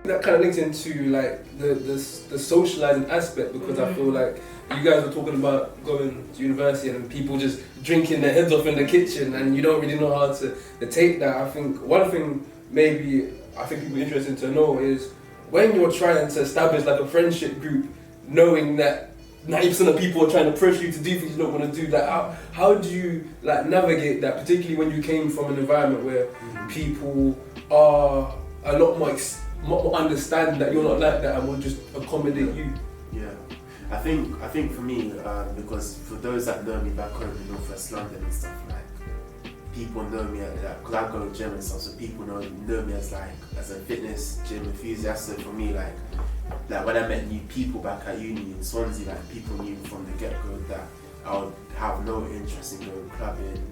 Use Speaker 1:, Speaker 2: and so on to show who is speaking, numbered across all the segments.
Speaker 1: That kind of links into like the socializing aspect, because I feel like you guys were talking about going to university and people just drinking their heads off in the kitchen, and you don't really know how to take that. I think one thing maybe I think people are interested to know is when you're trying to establish like a friendship group, knowing that 90% of people are trying to pressure you to do things you don't want to do. Like, how do you like navigate that, particularly when you came from an environment where people are a lot more understanding that you're not like that and will just accommodate you?
Speaker 2: Yeah, I think for me, because for those that know me back home in North West London and stuff, like people know me because I go to gym and stuff, so people know me as a fitness gym enthusiast. So for me, like when I met new people back at uni in Swansea, like people knew from the get-go that I would have no interest in going clubbing,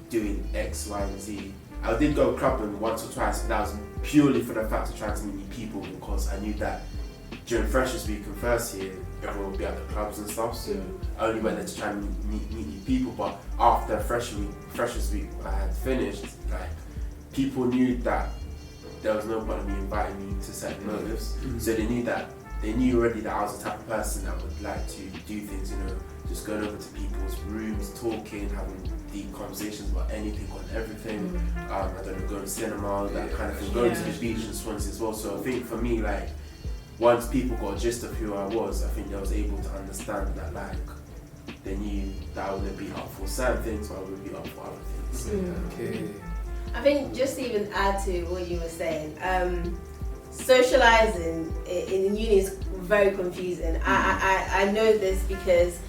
Speaker 2: doing X, Y, and Z. I did go clubbing once or twice, but that was purely for the fact of trying to meet new people, because I knew that during Freshers Week and first year, everyone would be at the clubs and stuff, so I only went there to try and meet new people. But after Freshers Week I had finished, like people knew that there was no point in me inviting me to certain motives, so they knew already that I was the type of person that would like to do things, just going over to people's rooms, talking, having deep conversations about anything on everything. I don't know, going to cinema, that kind of thing, going to the beach in Swansea as well. So I think for me, like, once people got a gist of who I was, I think they was able to understand that, like, they knew that I wouldn't be up for certain things, but I would be up for other things.
Speaker 1: Okay.
Speaker 3: I think just to even add to what you were saying, socializing in uni is very confusing. I know this because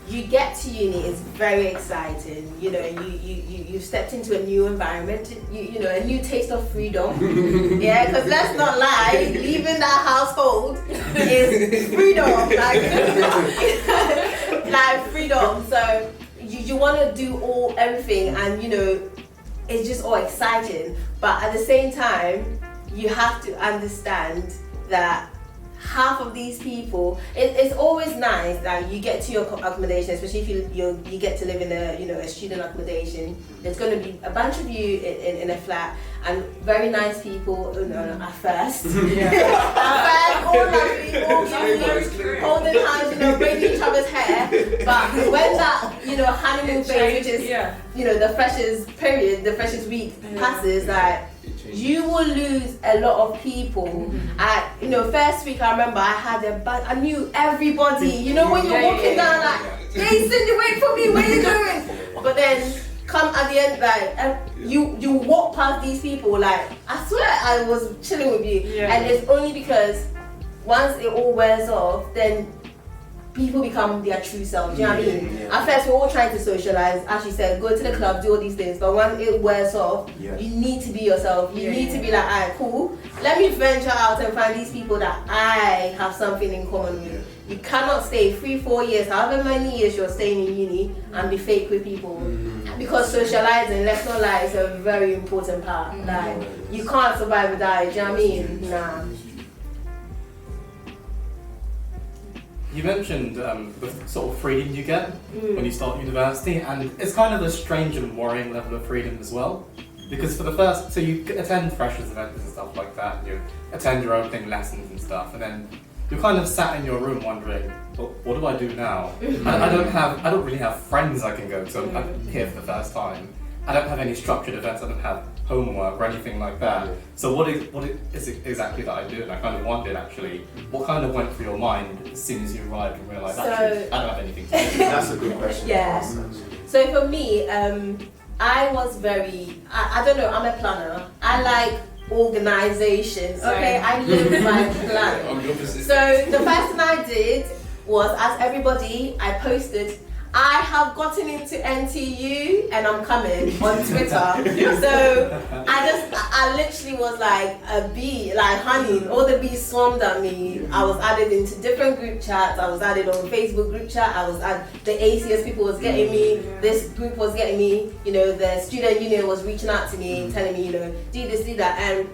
Speaker 3: you get to uni, it's very exciting. You stepped into a new environment, a new taste of freedom. Yeah, because let's not lie, leaving that household is freedom, like freedom. So you want to do everything, and it's just all exciting. But at the same time, you have to understand that half of these people, it's always nice that you get to your accommodation, especially if you get to live in a student accommodation. There's going to be a bunch of you in a flat, and very nice people, at first. At first, all lovely, all cute, holding hands, braiding each other's hair. But when that, honeymoon phase, which is, the freshers period, the freshers week passes, like, you will lose a lot of people. First week I remember I knew everybody. When you're walking down, like, hey Cindy, wait for me, where you going? But then come at the end, like, you walk past these people, like, I swear I was chilling with you. And it's only because once it all wears off, then people become their true self. Do you know what I mean? At first, we're all trying to socialize, as you said, go to the club, do all these things. But when it wears off, you need to be yourself. You need to be like, alright, cool. Let me venture out and find these people that I have something in common with. You cannot stay 3-4 years, however many years you're staying in uni, and be fake with people. Because socializing, let's not lie, is a very important part. Like, you can't survive without it. Do you know what I mean? Nah.
Speaker 4: You mentioned the sort of freedom you get when you start university, and it's kind of a strange and worrying level of freedom as well. Because for the first, so you attend freshers events and stuff like that, and you attend your opening lessons and stuff, and then you're kind of sat in your room wondering, well, what do I do now? I don't really have friends I can go to. I'm here for the first time. I don't have any structured events. I don't have homework or anything like that. So what is it exactly that I do? And I kind of wondered, actually, what kind of went through your mind as soon as you arrived and realised, actually, I don't have anything to do?
Speaker 2: That's a good question.
Speaker 3: So for me, I was very, I don't know, I'm a planner. I like organisation. Okay, I live my plan. So the first thing I did was, as everybody, I posted, I have gotten into NTU and I'm coming on Twitter. So I literally was like a bee, like honey. All the bees swarmed at me. I was added into different group chats. I was added on Facebook group chat. I was at the ACS people was getting me. This group was getting me. The student union was reaching out to me, telling me, do this, do that. And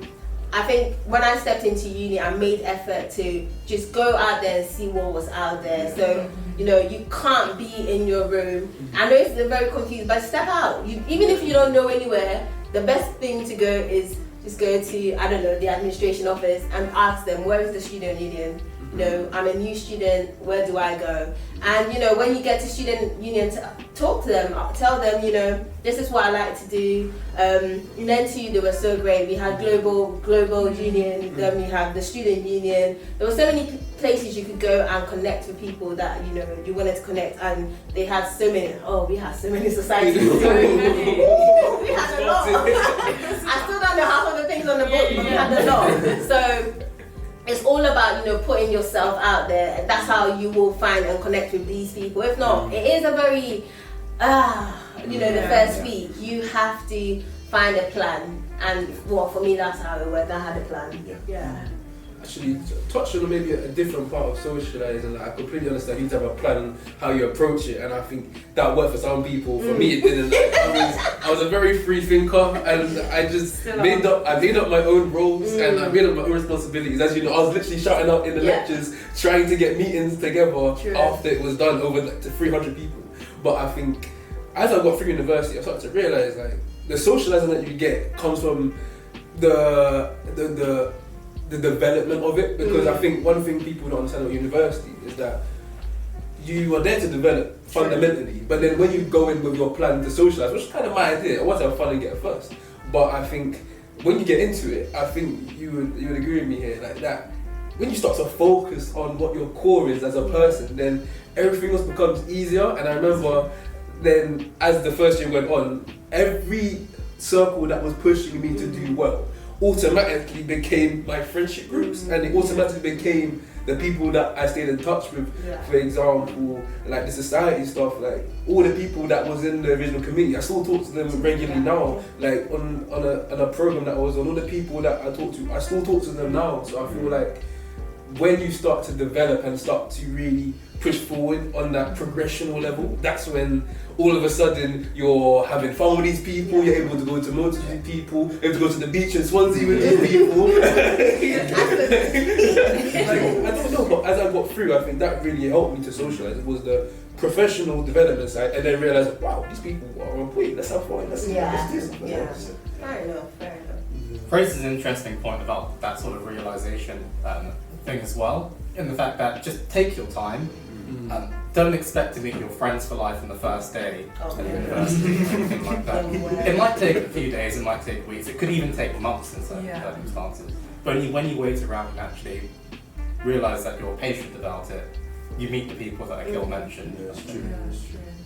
Speaker 3: I think when I stepped into uni, I made effort to just go out there and see what was out there. So, you can't be in your room. I know it's very confused, but step out. Even if you don't know anywhere, the best thing to go is just go to, I don't know, the administration office and ask them, where is the student union? You know, I'm a new student, where do I go? And you know, when you get to student union, talk to them, tell them, you know, this is what I like to do. In NTU, they were so great. We had global union, then we had the student union. There were so many places you could go and connect with people that, you know, you wanted to connect, and they had so many, we had so many societies. We had a lot. I still don't know half of the things on the book, but we had a lot. So it's all about, you know, putting yourself out there, and that's how you will find and connect with these people. If not, it is a very, you know, the first week, you have to find a plan. And for me, that's how it worked. I had a plan. Yeah.
Speaker 1: Actually, touch on maybe a different part of socialising. Like, I completely understand you need to have a plan on how you approach it, and I think that worked for some people. For me, it didn't. Like, I was a very free thinker, and I just made up my own roles, and I made up my own responsibilities. As you know, I was literally shouting out in the lectures, trying to get meetings together after it was done over to 300 people. But I think as I got through university, I started to realise like the socialising that you get comes from the development of it, because I think one thing people don't understand about university is that you are there to develop fundamentally, but then when you go in with your plan to socialise, which is kind of my idea, I want to have fun and get first, but I think when you get into it, I think you would agree with me here, like that when you start to focus on what your core is as a person, then everything else becomes easier. And I remember then as the first year went on, every circle that was pushing me to do well automatically became my friendship groups, and it automatically became the people that I stayed in touch with. For example, like the society stuff, like all the people that was in the original committee, I still talk to them regularly now, like on a program that I was on, all the people that I talk to, I still talk to them now. So I feel like when you start to develop and start to really push forward on that progressional level, that's when all of a sudden you're having fun with these people, you're able to go to motor with people, you're able to go to the beach in Swansea with these people. I don't know, but as I got through, I think that really helped me to socialise. It was the professional development side, and then realised, wow, these people are on point, let's have fun, let's do this.
Speaker 3: Fair enough.
Speaker 4: Raises an interesting point about that sort of realisation thing as well, in the fact that just take your time. Don't expect to meet your friends for life on the first day at university or anything like that. It might take a few days, it might take weeks, it could even take months in certain circumstances. But when you wait around and actually realise that you're patient about it, you meet the people that Akil mentioned.
Speaker 5: That's true.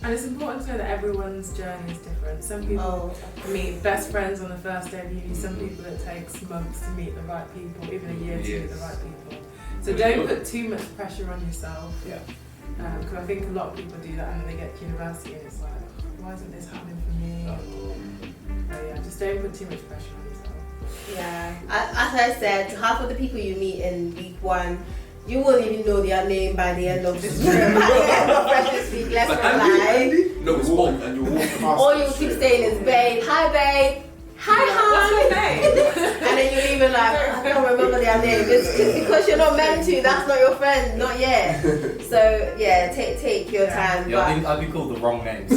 Speaker 5: And it's important to know that everyone's journey is different. Some people meet best friends on the first day of uni, some people it takes months to meet the right people, even a year to meet the right people. So don't put too much pressure on yourself. Because I think a lot of people do that, and then they get to university and it's like, why isn't this happening for me? But just don't put too much pressure on yourself.
Speaker 3: As I said, half of the people you meet in week one, you won't even know their name by the end of this week. Let's not lie.
Speaker 2: No, it's one, and you'll walk past.
Speaker 3: All you keep saying is, babe, hi babe, hi.
Speaker 5: What's your name?
Speaker 3: And then you're even like, I don't remember their name. It's just because you're not meant to, that's not your friend, not yet. So take your time.
Speaker 4: Yeah,
Speaker 3: but
Speaker 4: I'd be called the wrong name. So.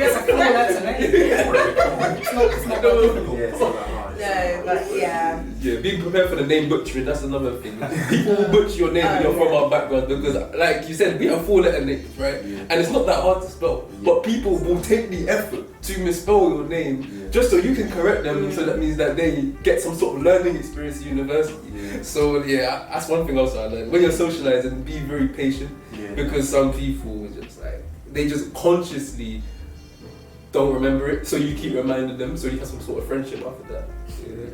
Speaker 4: It's a 4-letter name. It's not difficult.
Speaker 2: It's not that hard.
Speaker 3: no, but
Speaker 1: Yeah, being prepared for the name butchering, that's another thing. People will butcher your name when you're from our background because, like you said, we have 4-letter names, right?
Speaker 2: Yeah.
Speaker 1: And it's not that hard to spell.
Speaker 2: Yeah.
Speaker 1: But people will take the effort to misspell your name just so you can correct them. So that means that they get some sort of learning experience at university.
Speaker 2: Yeah.
Speaker 1: So that's one thing also I learned. When you're socializing, be very patient because some people just they just consciously don't remember it. So you keep reminding them so you have some sort of friendship after that. Yeah.